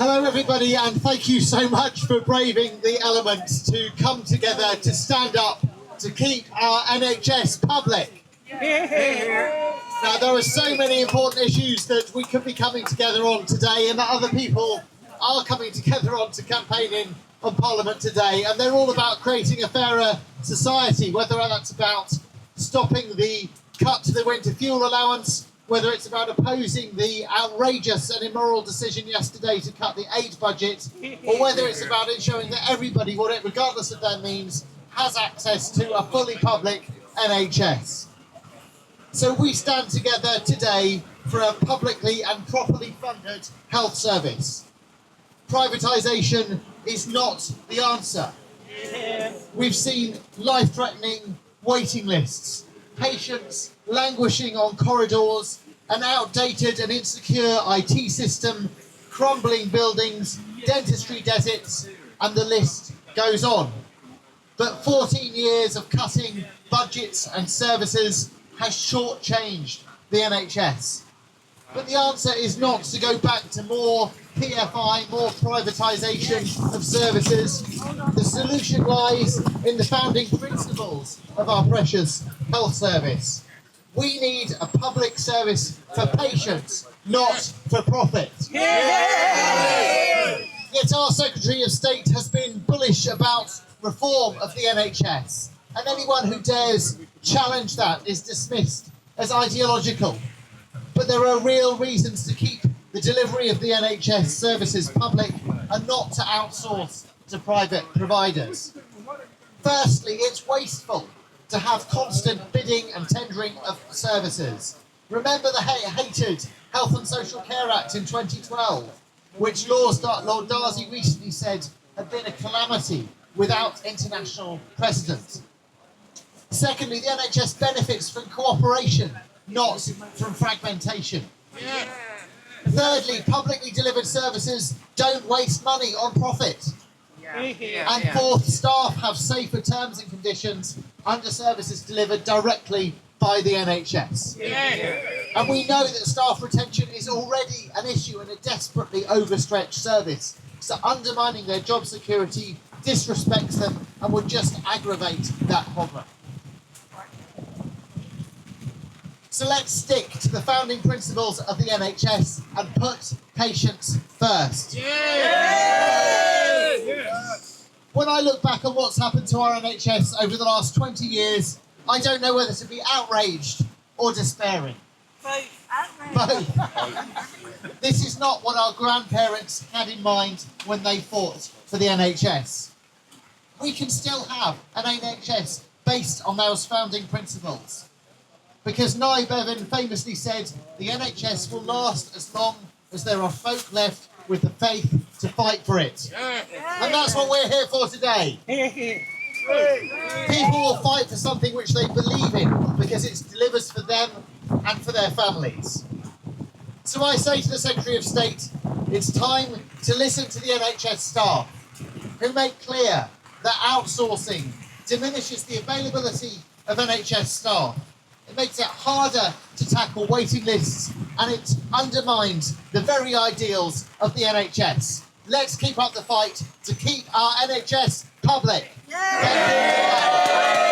Hello everybody, and thank you so much for braving the elements to come together to stand up to keep our NHS public. Now there are so many important issues that we could be coming together on today and that other people are coming together on to campaign in on Parliament today, and they're all about creating a fairer society, whether that's about stopping the cut to the winter fuel allowance, whether it's about opposing the outrageous and immoral decision yesterday to cut the aid budget, or whether it's about ensuring that everybody, regardless of their means, has access to a fully public NHS. So we stand together today for a publicly and properly funded health service. Privatisation is not the answer. We've seen life-threatening waiting lists, patients languishing on corridors, an outdated and insecure IT system, crumbling buildings, dentistry deserts, and the list goes on. But 14 years of cutting budgets and services has shortchanged the NHS. But the answer is not to go back to more PFI, more privatisation of services. The solution lies in the founding principles of our precious health service. We need a public service for patients, not for profit. Yet our Secretary of State has been bullish about reform of the NHS, and anyone who dares challenge that is dismissed as ideological. But there are real reasons to keep the delivery of the NHS services public and not to outsource to private providers. Firstly, it's wasteful to have constant bidding and tendering of services. Remember the hated Health and Social Care Act in 2012, which Lord Darcy recently said had been a calamity without international precedent. Secondly, the NHS benefits from cooperation, not from fragmentation. Thirdly, publicly delivered services don't waste money on profit. And fourth, staff have safer terms and conditions under services delivered directly by the NHS. And we know that staff retention is already an issue in a desperately overstretched service. So undermining their job security disrespects them and would just aggravate that problem. So let's stick to the founding principles of the NHS and put patients first. When I look back on what's happened to our NHS over the last 20 years, I don't know whether to be outraged or despairing. Both. This is not what our grandparents had in mind when they fought for the NHS. We can still have an NHS based on those founding principles. Because Nye Bevan famously said, the NHS will last as long as there are folk left with the faith to fight for it. And that's what we're here for today. People will fight for something which they believe in because it delivers for them and for their families. So I say to the Secretary of State, it's time to listen to the NHS staff who make clear that outsourcing diminishes the availability of NHS staff. It makes it harder to tackle waiting lists and it undermines the very ideals of the NHS. Let's keep up the fight to keep our NHS public. Thank you.